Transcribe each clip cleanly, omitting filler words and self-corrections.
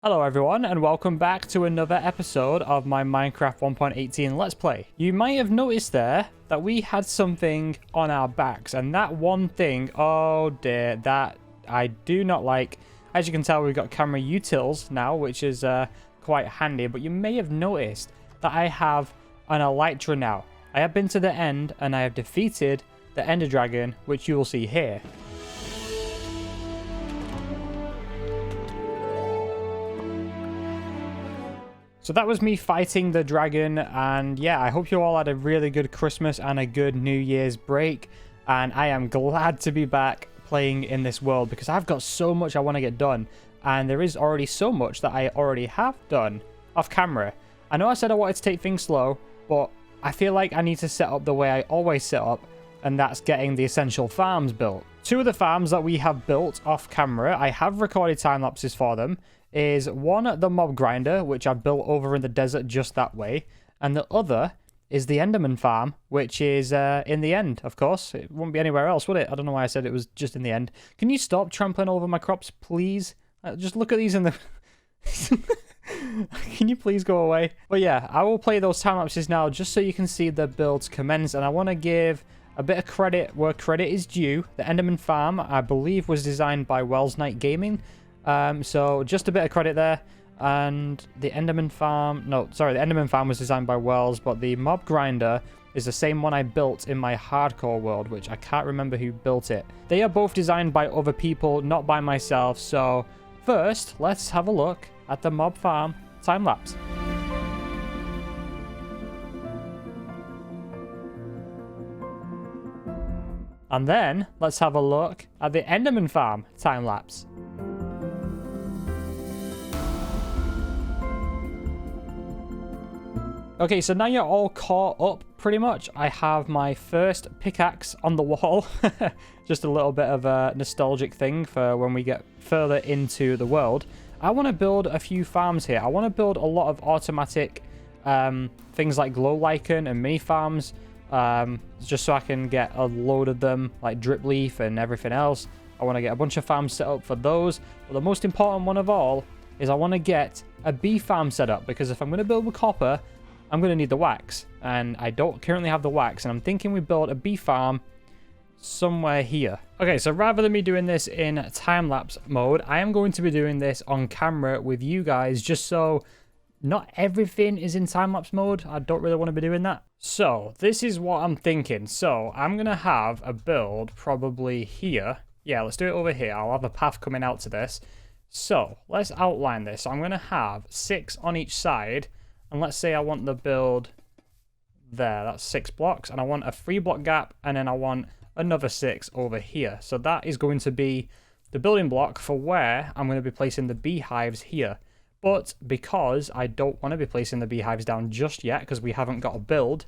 Hello everyone and welcome back to another episode of my Minecraft 1.18 Let's Play. You might have noticed there that we had something on our backs, and that one thing, oh dear, that I do not like. As you can tell, we've got camera utils now, which is quite handy, but you may have noticed that I have an elytra now. I have been to the end and I have defeated the Ender Dragon, which you will see here. So that was me fighting the dragon, and yeah, I hope you all had a really good Christmas and a good New Year's break, and I am glad to be back playing in this world because I've got so much I want to get done, and there is already so much that I already have done off camera. I know I said I wanted to take things slow, but I feel like I need to set up the way I always set up, and that's getting the essential farms built. Two of the farms that we have built off camera, I have recorded time lapses for them, is one, the mob grinder, which I built over in the desert just that way, and the other is the Enderman farm, which is in the end, of course. It wouldn't be anywhere else, would it? I don't know why I said it was just in the end. Can you stop trampling over my crops, please? Just look at these in the... Can you please go away? But yeah, I will play those time lapses now just so you can see the builds commence, and I want to give a bit of credit where credit is due. The Enderman farm, I believe, was designed by Wells Night Gaming. So just a bit of credit there. And the Enderman farm, no, sorry, the Enderman farm was designed by Wells, but the mob grinder is the same one I built in my hardcore world, which I can't remember who built it. They are both designed by other people, not by myself. So first, let's have a look at the mob farm time lapse. And then let's have a look at the Enderman farm time lapse. Okay, so now you're all caught up, pretty much. I have my first pickaxe on the wall. Just a little bit of a nostalgic thing for when we get further into the world. I want to build a few farms here. I want to build a lot of automatic things like glow lichen and mini farms, just so I can get a load of them, like drip leaf and everything else. I want to get a bunch of farms set up for those. But the most important one of all is I want to get a bee farm set up, because if I'm going to build with copper, I'm going to need the wax, and I don't currently have the wax, and I'm thinking we build a bee farm somewhere here. Okay, so rather than me doing this in time-lapse mode, I am going to be doing this on camera with you guys, just so not everything is in time-lapse mode. I don't really want to be doing that. So this is what I'm thinking. So I'm going to have a build probably here. Yeah, let's do it over here. I'll have a path coming out to this. So let's outline this. So I'm going to have 6 on each side. And let's say I want the build there. That's 6 blocks. And I want a 3-block gap. And then I want another 6 over here. So that is going to be the building block for where I'm going to be placing the beehives here. But because I don't want to be placing the beehives down just yet, because we haven't got a build,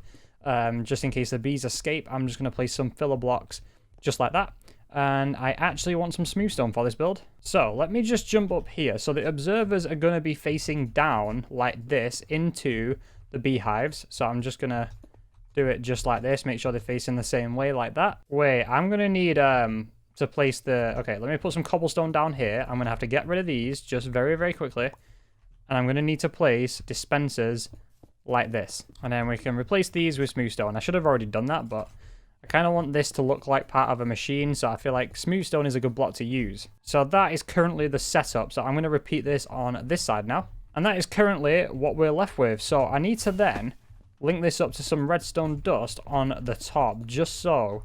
just in case the bees escape, I'm just going to place some filler blocks just like that. And I actually want some smooth stone for this build. So let me just jump up here. So the observers are going to be facing down like this into the beehives. So I'm just going to do it just like this. Make sure they're facing the same way like that. Wait, I'm going to need to place the... Okay, let me put some cobblestone down here. I'm going to have to get rid of these just very, very quickly. And I'm going to need to place dispensers like this. And then we can replace these with smooth stone. I should have already done that, but I kind of want this to look like part of a machine, so I feel like smooth stone is a good block to use. So that is currently the setup. So I'm going to repeat this on this side now. And that is currently what we're left with. So I need to then link this up to some redstone dust on the top, just so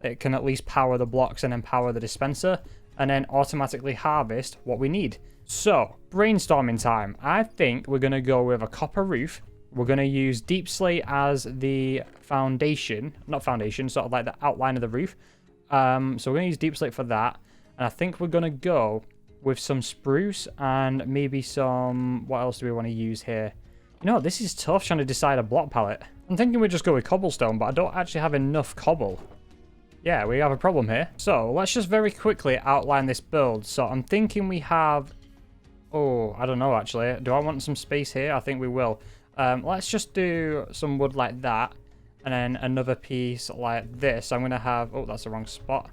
it can at least power the blocks and then power the dispenser, and then automatically harvest what we need. So, brainstorming time. I think we're going to go with a copper roof. We're going to use deep slate as the foundation. Not foundation, sort of like the outline of the roof. So we're going to use deep slate for that. And I think we're going to go with some spruce and maybe some... What else do we want to use here? You know, this is tough trying to decide a block palette. I'm thinking we just go with cobblestone, but I don't actually have enough cobble. Yeah, we have a problem here. So, let's just very quickly outline this build. So, I'm thinking we have... Oh, I don't know, actually. Do I want some space here? I think we will. Let's just do some wood like that. And then another piece like this. I'm going to have... Oh, that's the wrong spot.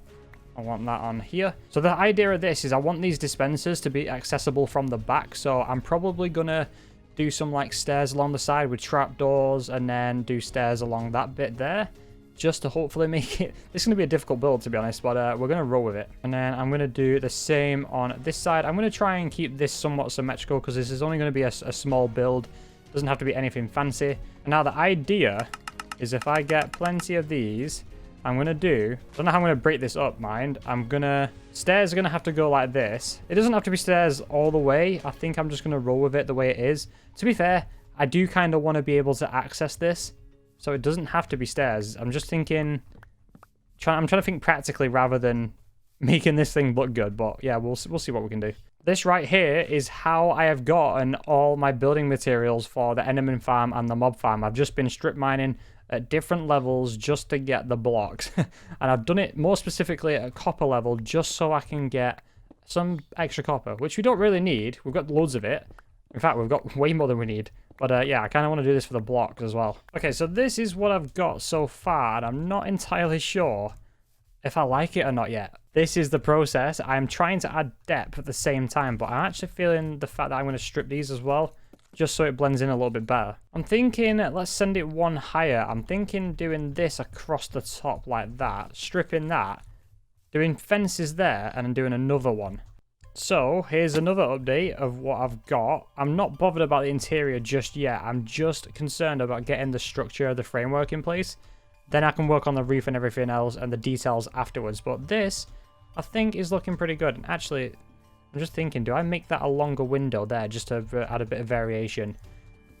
I want that on here. So the idea of this is I want these dispensers to be accessible from the back. So I'm probably going to do some like stairs along the side with trapdoors and then do stairs along that bit there. Just to hopefully make it... This is going to be a difficult build, to be honest, but we're going to roll with it. And then I'm going to do the same on this side. I'm going to try and keep this somewhat symmetrical because this is only going to be a small build. Doesn't have to be anything fancy. And now the idea is if I get plenty of these... I'm going to do... I don't know how I'm going to break this up, mind. I'm going to... Stairs are going to have to go like this. It doesn't have to be stairs all the way. I think I'm just going to roll with it the way it is. To be fair, I do kind of want to be able to access this. So it doesn't have to be stairs. I'm just thinking... I'm trying to think practically rather than making this thing look good. But yeah, we'll see what we can do. This right here is how I have gotten all my building materials for the Enderman farm and the mob farm. I've just been strip mining at different levels just to get the blocks. And I've done it more specifically at a copper level just so I can get some extra copper, which we don't really need. We've got loads of it. In fact, we've got way more than we need. But yeah, I kind of want to do this for the blocks as well. Okay, so this is what I've got so far, and I'm not entirely sure if I like it or not yet. This is the process. I'm trying to add depth at the same time, but I'm actually feeling the fact that I'm going to strip these as well, just so it blends in a little bit better. I'm thinking, let's send it one higher. I'm thinking doing this across the top like that, stripping that, doing fences there, and then doing another one. So, here's another update of what I've got. I'm not bothered about the interior just yet. I'm just concerned about getting the structure of the framework in place. Then I can work on the roof and everything else and the details afterwards. But this, I think, is looking pretty good. And actually, I'm just thinking, do I make that a longer window there just to add a bit of variation?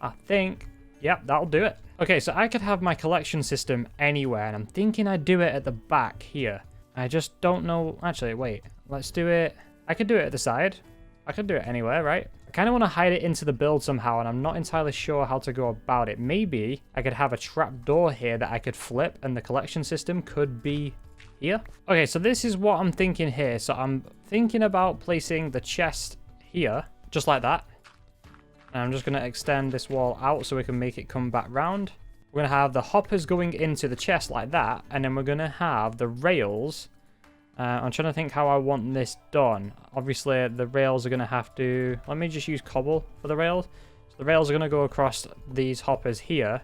I think, yep, that'll do it. Okay, so I could have my collection system anywhere. And I'm thinking I'd do it at the back here. I just don't know. Actually, wait, let's do it. I could do it at the side. I could do it anywhere, right? I kind of want to hide it into the build somehow, and I'm not entirely sure how to go about it. Maybe I could have a trap door here that I could flip, and the collection system could be here. Okay, so this is what I'm thinking here. So I'm thinking about placing the chest here, just like that. And I'm just going to extend this wall out so we can make it come back round. We're going to have the hoppers going into the chest like that, and then we're going to have the rails... I'm trying to think how I want this done. Obviously, the rails are going to have to... Let me just use cobble for the rails. So the rails are going to go across these hoppers here.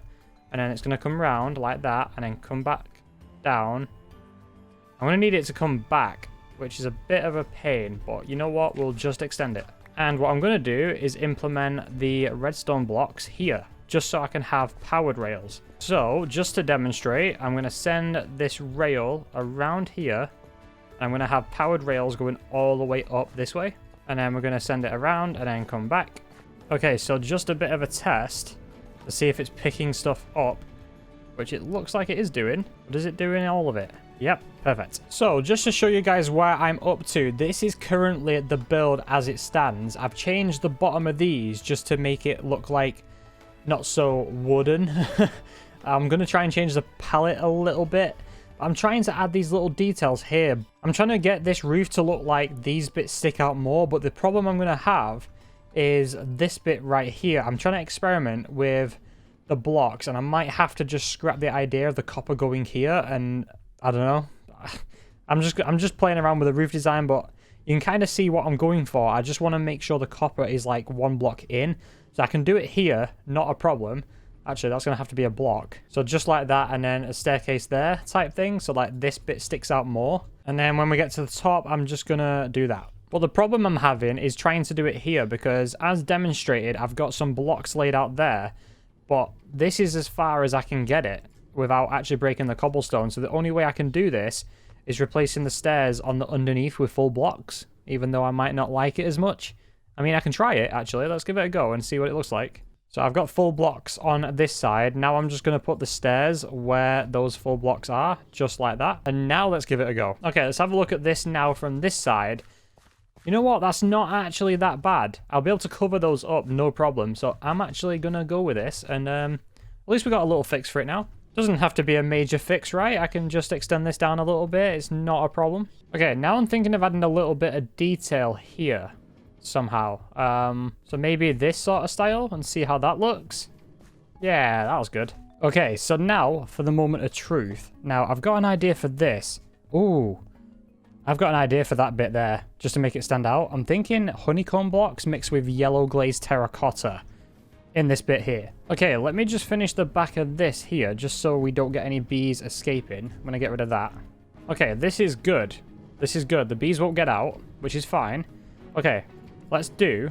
And then it's going to come round like that. And then come back down. I'm going to need it to come back, which is a bit of a pain. But you know what? We'll just extend it. And what I'm going to do is implement the redstone blocks here, just so I can have powered rails. So, just to demonstrate, I'm going to send this rail around here. I'm going to have powered rails going all the way up this way. And then we're going to send it around and then come back. Okay, so just a bit of a test to see if it's picking stuff up, which it looks like it is doing. But is it doing all of it? Yep, perfect. So just to show you guys where I'm up to, this is currently the build as it stands. I've changed the bottom of these just to make it look like not so wooden. I'm going to try and change the palette a little bit. I'm trying to add these little details here. I'm trying to get this roof to look like these bits stick out more, but the problem I'm going to have is this bit right here. I'm trying to experiment with the blocks, and I might have to just scrap the idea of the copper going here, and I don't know. I'm just playing around with the roof design, but you can kind of see what I'm going for. I just want to make sure the copper is like one block in, so I can do it here, not a problem. Actually, that's going to have to be a block. So just like that, and then a staircase there type thing. So like this bit sticks out more. And then when we get to the top, I'm just going to do that. Well, the problem I'm having is trying to do it here because as demonstrated, I've got some blocks laid out there. But this is as far as I can get it without actually breaking the cobblestone. So the only way I can do this is replacing the stairs on the underneath with full blocks, even though I might not like it as much. I mean, I can try it, actually. Let's give it a go and see what it looks like. So I've got full blocks on this side. Now I'm just going to put the stairs where those full blocks are, just like that. And now let's give it a go. Okay, let's have a look at this now from this side. You know what? That's not actually that bad. I'll be able to cover those up, no problem. So I'm actually going to go with this. And at least we got a little fix for it now. Doesn't have to be a major fix, right? I can just extend this down a little bit. It's not a problem. Okay, now I'm thinking of adding a little bit of detail here. Somehow. So maybe this sort of style and see how that looks. Yeah, that was good. Okay, so now for the moment of truth. Now, I've got an idea for this. Ooh. I've got an idea for that bit there, just to make it stand out. I'm thinking honeycomb blocks mixed with yellow glazed terracotta in this bit here. Okay, let me just finish the back of this here, just so we don't get any bees escaping. I'm going to get rid of that. Okay, this is good. This is good. The bees won't get out, which is fine. Okay, let's do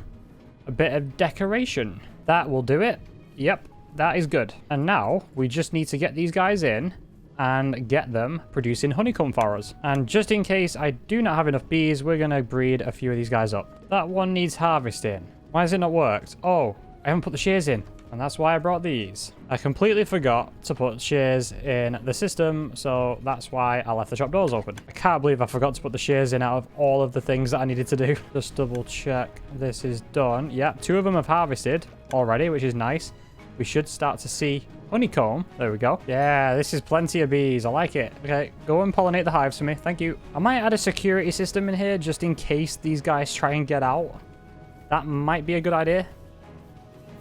a bit of decoration. That will do it. Yep, that is good. And now we just need to get these guys in and get them producing honeycomb for us. And just in case I do not have enough bees, we're going to breed a few of these guys up. That one needs harvesting. Why has it not worked? Oh, I haven't put the shears in, and that's why I brought these. I completely forgot to put shears in the system, so that's why I left the trapdoors open. I can't believe I forgot to put the shears in out of all of the things that I needed to do. Just double check this is done. Yeah, 2 of them have harvested already, which is nice. We should start to see honeycomb. There we go. Yeah, this is plenty of bees. I like it. Okay, go and pollinate the hives for me. Thank you. I might add a security system in here just in case these guys try and get out. That might be a good idea.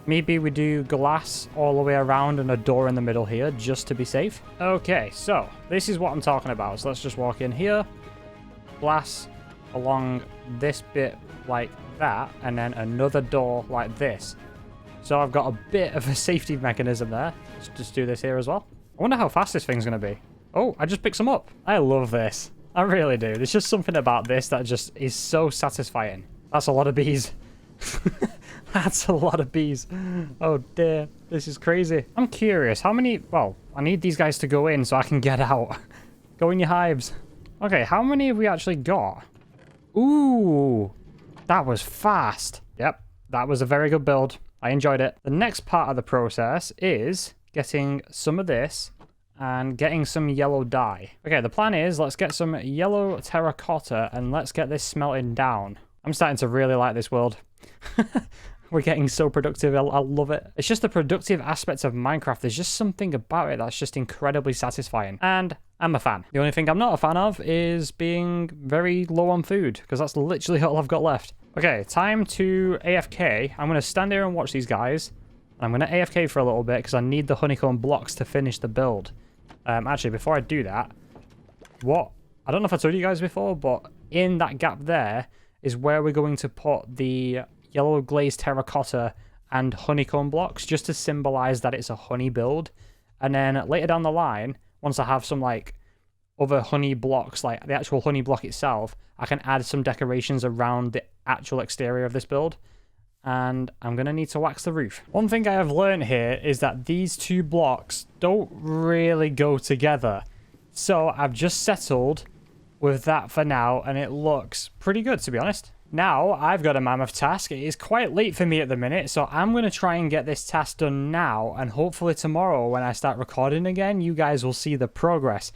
Maybe we do glass all the way around and a door in the middle here just to be safe. Okay, so this is what I'm talking about. So let's just walk in here. Glass along this bit like that, and then another door like this. So I've got a bit of a safety mechanism there. Let's just do this here as well. I wonder how fast this thing's going to be. Oh, I just picked some up. I love this. I really do. There's just something about this that just is so satisfying. That's a lot of bees. That's a lot of bees. Oh dear. This is crazy. I'm curious. How many... Well, I need these guys to go in so I can get out. Go in your hives. Okay, how many have we actually got? Ooh. That was fast. Yep. That was a very good build. I enjoyed it. The next part of the process is getting some of this and getting some yellow dye. Okay, the plan is let's get some yellow terracotta and let's get this smelting down. I'm starting to really like this world. We're getting so productive. I love it. It's just the productive aspects of Minecraft. There's just something about it that's just incredibly satisfying. And I'm a fan. The only thing I'm not a fan of is being very low on food, because that's literally all I've got left. Okay, time to AFK. I'm going to stand here and watch these guys. I'm going to AFK for a little bit because I need the honeycomb blocks to finish the build. Actually, before I do that, I don't know if I told you guys before, but in that gap there is where we're going to put the yellow glazed terracotta and honeycomb blocks just to symbolize that it's a honey build. And then later down the line, once I have some like other honey blocks, like the actual honey block itself, I can add some decorations around the actual exterior of this build. And I'm going to need to wax the roof. One thing I have learned here is that these 2 blocks don't really go together. So I've just settled with that for now, and it looks pretty good, to be honest. Now, I've got a mammoth task. It is quite late for me at the minute, so I'm going to try and get this task done now, and hopefully tomorrow when I start recording again, you guys will see the progress.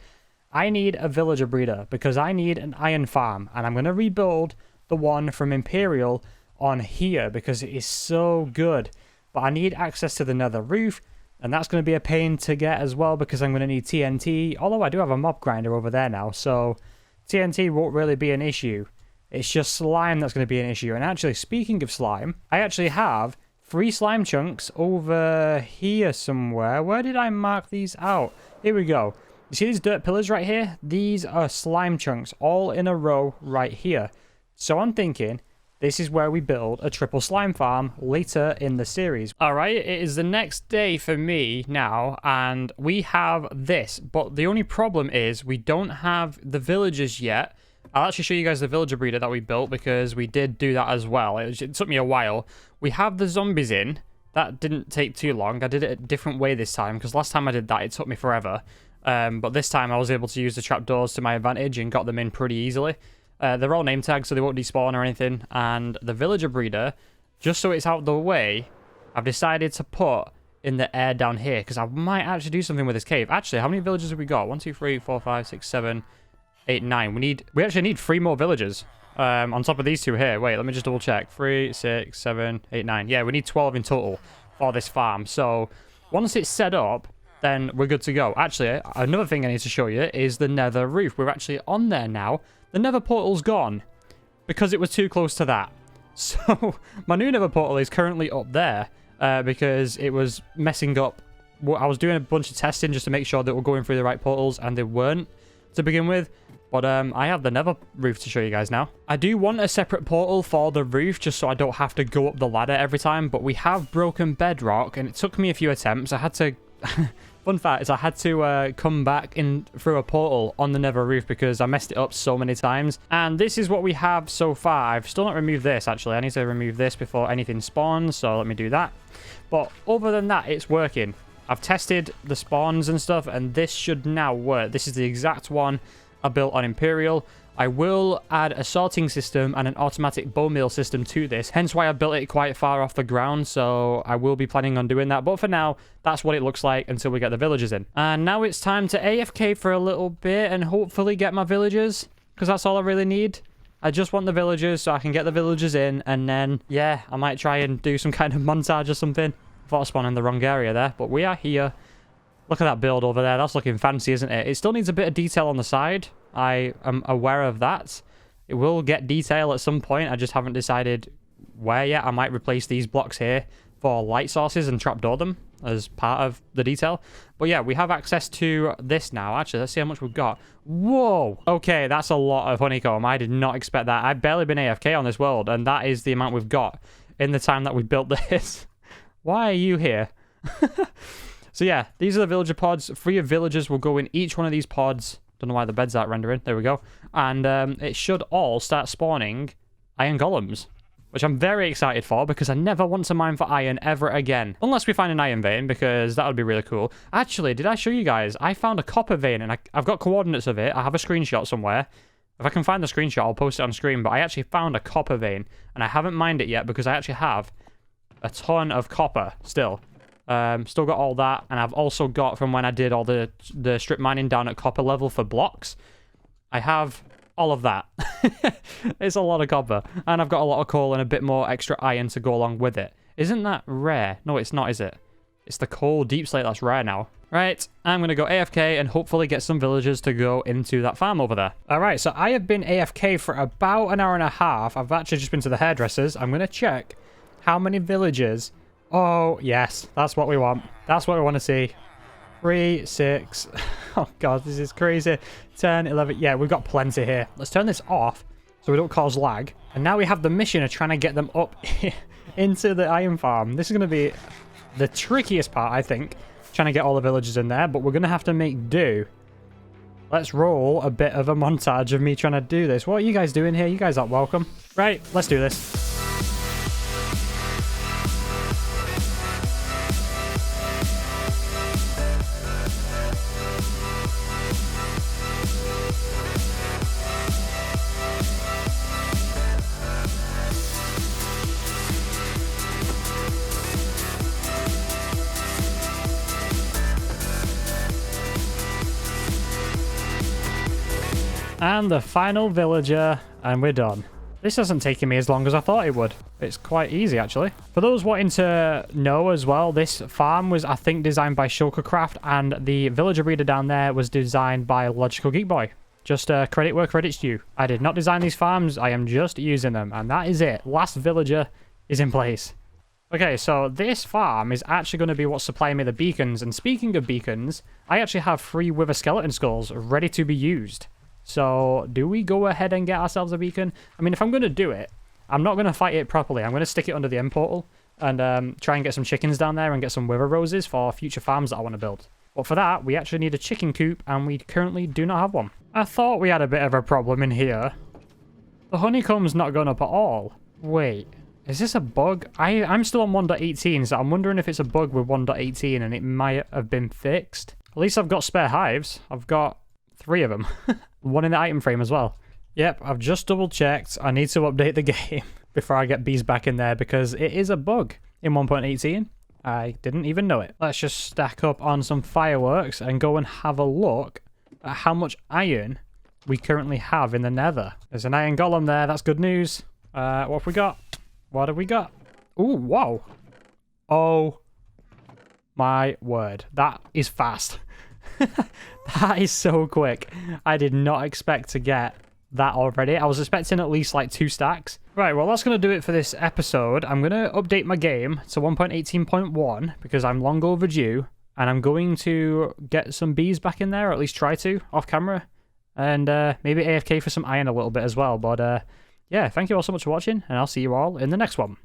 I need a villager breeder because I need an iron farm, and I'm going to rebuild the one from Imperial on here because it is so good. But I need access to the nether roof, and that's going to be a pain to get as well because I'm going to need TNT, although I do have a mob grinder over there now, so TNT won't really be an issue. It's just slime that's going to be an issue. And actually, speaking of slime, I actually have 3 slime chunks over here somewhere. Where did I mark these out? Here we go. You see these dirt pillars right here? These are slime chunks all in a row right here. So I'm thinking this is where we build a triple slime farm later in the series. Alright, it is the next day for me now, and we have this. But the only problem is we don't have the villagers yet. I'll actually show you guys the villager breeder that we built because we did do that as well. It took me a while. We have the zombies in. That didn't take too long. I did it a different way this time because last time I did that, it took me forever. But this time I was able to use the trapdoors to my advantage and got them in pretty easily. They're all name tags, so they won't despawn or anything. And the villager breeder, just so it's out the way, I've decided to put in the air down here because I might actually do something with this cave. Actually, how many villagers have we got? 1, 2, 3, 4, 5, 6, 7... 8, 9. We actually need 3 more villagers on top of these 2 here. Wait, let me just double check. 3, 6, 7, 8, 9. Yeah, we need 12 in total for this farm. So once it's set up, then we're good to go. Actually, another thing I need to show you is the nether roof. We're actually on there now. The nether portal's gone because it was too close to that. So my new nether portal is currently up there because it was messing up. I was doing a bunch of testing just to make sure that we're going through the right portals, and they weren't to begin with. But I have the nether roof to show you guys now. I do want a separate portal for the roof just so I don't have to go up the ladder every time. But we have broken bedrock and it took me a few attempts. I had to... Fun fact is I had to come back in through a portal on the nether roof because I messed it up so many times. And this is what we have so far. I've still not removed this, actually. I need to remove this before anything spawns, so let me do that. But other than that, it's working. I've tested the spawns and stuff, and this should now work. This is the exact one I built on Imperial. I will add a sorting system and an automatic bone meal system to this, hence why I built it quite far off the ground, so I will be planning on doing that. But for now, that's what it looks like until we get the villagers in. And now it's time to AFK for a little bit and hopefully get my villagers, because that's all I really need. I just want the villagers so I can get the villagers in, and then, yeah, I might try and do some kind of montage or something. I thought I spawned in the wrong area there, but we are here. Look at that build over there. That's looking fancy, isn't it? It still needs a bit of detail on the side. I am aware of that. It will get detail at some point. I just haven't decided where yet. I might replace these blocks here for light sources and trapdoor them as part of the detail. But yeah, we have access to this now. Actually, let's see how much we've got. Whoa! Okay, that's a lot of honeycomb. I did not expect that. I've barely been AFK on this world, and that is the amount we've got in the time that we built this. Why are you here? So yeah, these are the villager pods. 3 of villagers will go in each one of these pods. Don't know why the bed's aren't rendering. There we go. And it should all start spawning iron golems, which I'm very excited for because I never want to mine for iron ever again. Unless we find an iron vein, because that would be really cool. Actually, did I show you guys? I found a copper vein, and I've got coordinates of it. I have a screenshot somewhere. If I can find the screenshot, I'll post it on screen. But I actually found a copper vein, and I haven't mined it yet because I actually have a ton of copper still. Still got all that, and I've also got from when I did all the strip mining down at copper level for blocks. I have all of that. It's a lot of copper, and I've got a lot of coal and a bit more extra iron to go along with it. Isn't that rare? No, it's not, is it? It's the coal deep slate that's rare now. Right, I'm going to go AFK and hopefully get some villagers to go into that farm over there. Alright, so I have been AFK for about an hour and a half. I've actually just been to the hairdressers. I'm going to check how many villagers... Oh, yes. That's what we want. That's what we want to see. 3, 6... Oh, God, this is crazy. 10, 11... Yeah, we've got plenty here. Let's turn this off so we don't cause lag. And now we have the mission of trying to get them up into the iron farm. This is going to be the trickiest part, I think, trying to get all the villagers in there, but we're going to have to make do. Let's roll a bit of a montage of me trying to do this. What are you guys doing here? You guys aren't welcome. Right, let's do this. And the final villager, and we're done. This hasn't taken me as long as I thought it would. It's quite easy, actually. For those wanting to know as well, this farm was, I think, designed by Shulkercraft, and the villager breeder down there was designed by Logical Geek Boy. Just credit where credit's due. I did not design these farms, I am just using them, and that is it. Last villager is in place. Okay, so this farm is actually going to be what's supplying me the beacons, and speaking of beacons, I actually have 3 wither skeleton skulls ready to be used. So, do we go ahead and get ourselves a beacon? I mean, if I'm going to do it, I'm not going to fight it properly. I'm going to stick it under the end portal and try and get some chickens down there and get some wither roses for future farms that I want to build. But for that, we actually need a chicken coop, and we currently do not have one. I thought we had a bit of a problem in here. The honeycomb's not going up at all. Wait, is this a bug? I'm still on 1.18, so I'm wondering if it's a bug with 1.18 and it might have been fixed. At least I've got spare hives. I've got 3 of them. 1 in the item frame as well. Yep, I've just double checked. I need to update the game before I get bees back in there because it is a bug in 1.18. I didn't even know it. Let's just stack up on some fireworks and go and have a look at how much iron we currently have in the nether. There's an iron golem there. That's good news. What have we got? What have we got? Ooh, whoa. Oh my word. That is fast. That is so quick. I did not expect to get that already. I was expecting at least like 2 stacks. Right, well, that's going to do it for this episode. I'm going to update my game to 1.18.1 because I'm long overdue, and I'm going to get some bees back in there, or at least try to, off camera, and maybe AFK for some iron a little bit as well. But yeah, thank you all so much for watching, and I'll see you all in the next one.